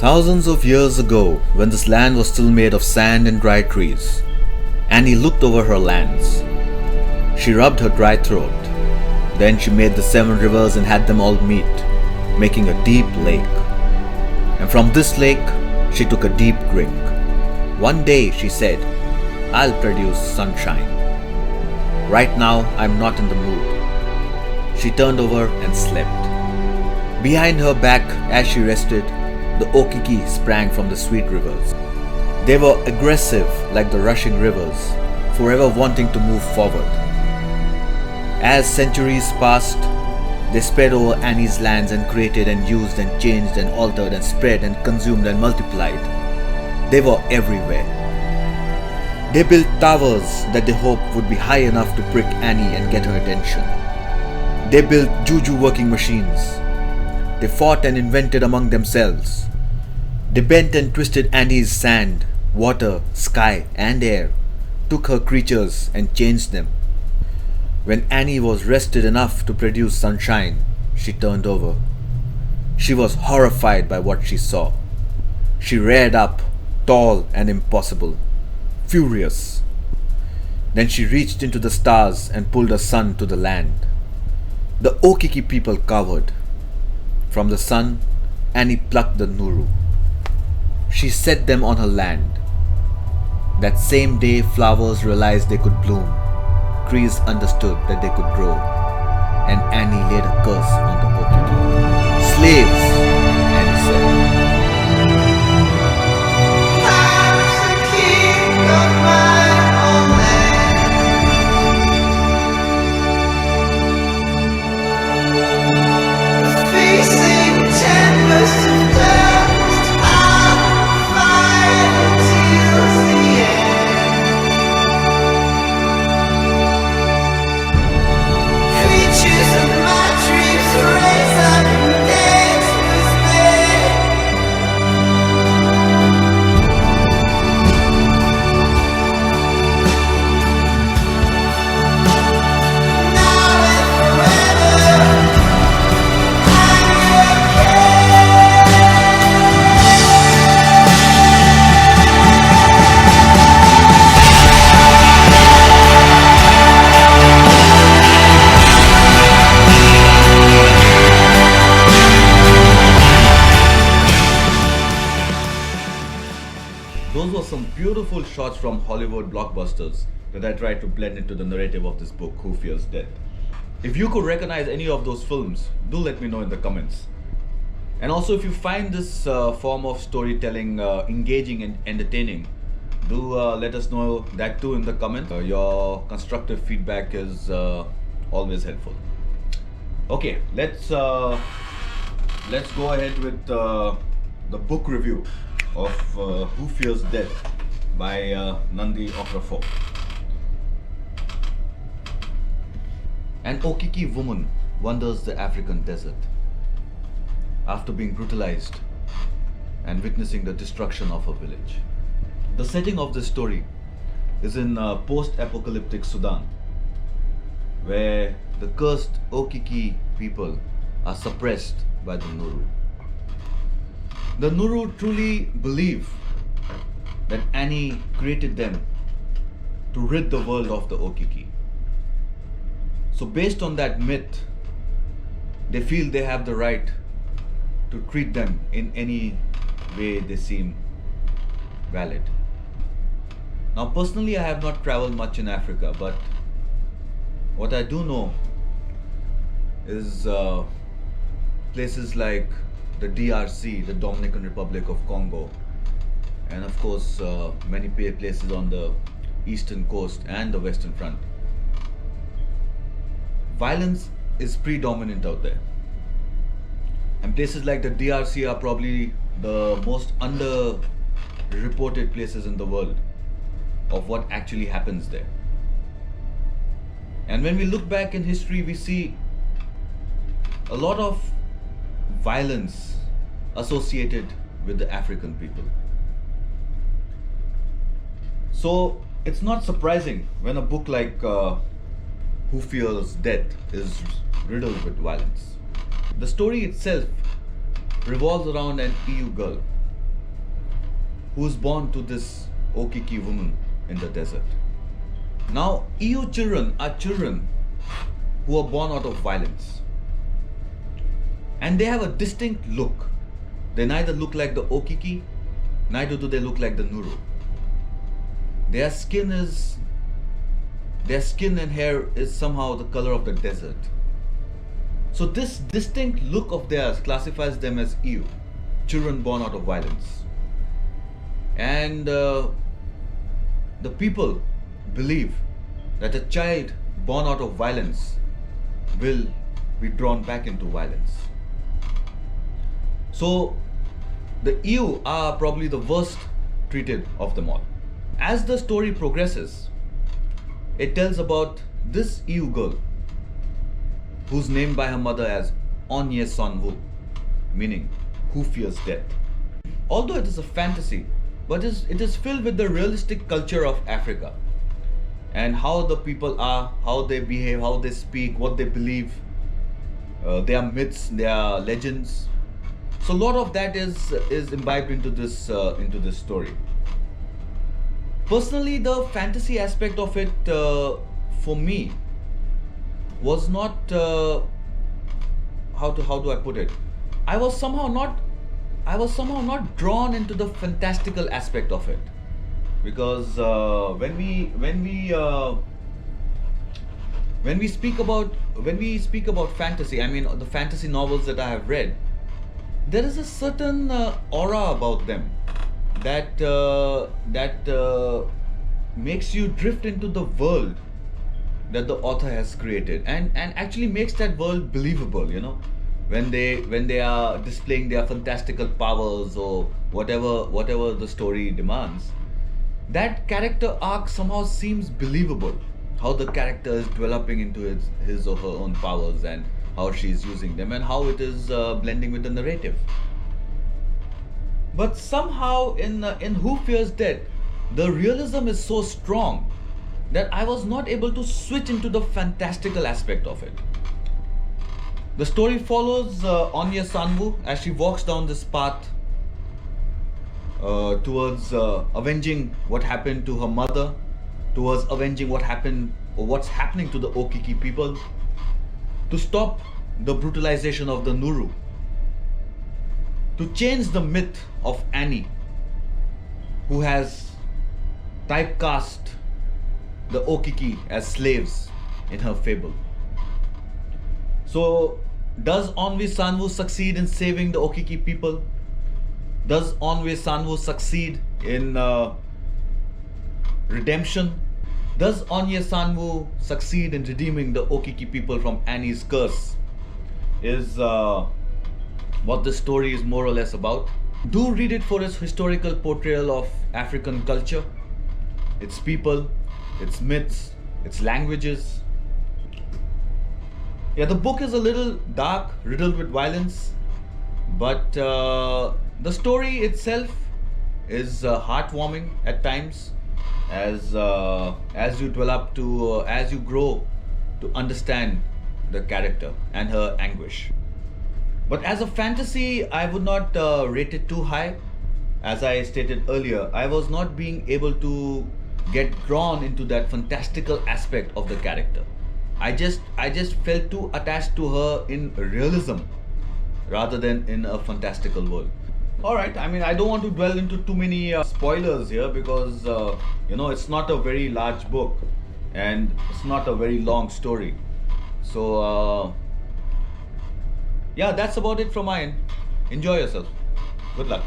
Thousands of years ago, when this land was still made of sand and dry trees, Annie looked over her lands. She rubbed her dry throat. Then she made the 7 rivers and had them all meet, making a deep lake. And from this lake, she took a deep drink. One day she said, "I'll produce sunshine. Right now, I'm not in the mood." She turned over and slept. Behind her back, as she rested, the okiki sprang from the sweet rivers. They were aggressive like the rushing rivers, forever wanting to move forward. As centuries passed, they spread over Annie's lands and created and used and changed and altered and spread and consumed and multiplied. They were everywhere. They built towers that they hoped would be high enough to prick Annie and get her attention. They built juju working machines. They fought and invented among themselves. They bent and twisted Annie's sand, water, sky, and air, took her creatures and changed them. When Annie was rested enough to produce sunshine, she turned over. She was horrified by what she saw. She reared up, tall and impossible, furious. Then she reached into the stars and pulled a sun to the land. The Okiki people cowered. From the sun, Annie plucked the Nuru. She set them on her land. That same day, flowers realized they could bloom. Trees understood that they could grow. And Annie laid a curse on the Okiki. "Slaves," Annie said. "I'm the king of my own land. Facing tempest of dust, I'll fight till the end. Creatures of my dreams raise up and dance with me. Now and forever, I'm your king." Those were some beautiful shots from Hollywood blockbusters that I tried to blend into the narrative of this book, Who Fears Death. If you could recognize any of those films, do let me know in the comments. And also, if you find this form of storytelling engaging and entertaining, do let us know that too in the comments. Your constructive feedback is always helpful. Okay, let's go ahead with the book review of Who Fears Death by Nnedi Okorafor. An Okiki woman wanders the African desert after being brutalized and witnessing the destruction of her village. The setting of this story is in post-apocalyptic Sudan, where the cursed Okiki people are suppressed by the Nuru. The Nuru truly believe that Annie created them to rid the world of the Okiki. So based on that myth, they feel they have the right to treat them in any way they seem valid. Now personally, I have not traveled much in Africa, but what I do know is places like the DRC, the Dominican Republic of Congo, and of course many places on the eastern coast and the western front. Violence is predominant out there, and places like the DRC are probably the most underreported places in the world of what actually happens there. And when we look back in history, we see a lot of violence associated with the African people. So it's not surprising when a book like Who Fears Death is riddled with violence. The story itself revolves around an EU girl who is born to this Okiki woman in the desert. Now, EU children are children who are born out of violence. And they have a distinct look. They neither look like the Okiki, neither do they look like the Nuru. Their skin and hair is somehow the color of the desert. So this distinct look of theirs classifies them as EU, children born out of violence. And the people believe that a child born out of violence will be drawn back into violence. So the EU are probably the worst treated of them all. As the story progresses, it tells about this EU girl who's named by her mother as Onye Sonwu, meaning who fears death. Although it is a fantasy, but it is filled with the realistic culture of Africa and how the people are, how they behave, how they speak, what they believe, their myths, their legends. So a lot of that is imbibed into this story. Personally, the fantasy aspect of it for me was not how do I put it? I was somehow not drawn into the fantastical aspect of it, because when we speak about fantasy, I mean the fantasy novels that I have read, there is a certain aura about them that makes you drift into the world that the author has created, and actually makes that world believable, you know, when they are displaying their fantastical powers or whatever the story demands. That character arc somehow seems believable, how the character is developing into his or her own powers, and how she is using them, and how it is blending with the narrative. But somehow in Who Fears Death, the realism is so strong that I was not able to switch into the fantastical aspect of it. The story follows Onye Sonwu as she walks down this path towards avenging what happened to her mother, towards avenging what happened or what's happening to the Okiki people, to stop the brutalization of the Nuru, to change the myth of Annie, who has typecast the Okiki as slaves in her fable. So, does Onwe Sonwu succeed in saving the Okiki people? Does Onwe Sonwu succeed in redemption? Does Onye Sonwu succeed in redeeming the Okiki people from Annie's curse? Is what the story is more or less about. Do read it for its historical portrayal of African culture, its people, its myths, its languages. Yeah, the book is a little dark, riddled with violence, but the story itself is heartwarming at times, as you develop to as you grow to understand the character and her anguish. But as a fantasy, I would not rate it too high. As I stated earlier, I was not being able to get drawn into that fantastical aspect of the character. I just felt too attached to her in realism rather than in a fantastical world. Alright, I mean, I don't want to dwell into too many spoilers here, because it's not a very large book and it's not a very long story. So yeah, that's about it from my end. Enjoy yourself. Good luck.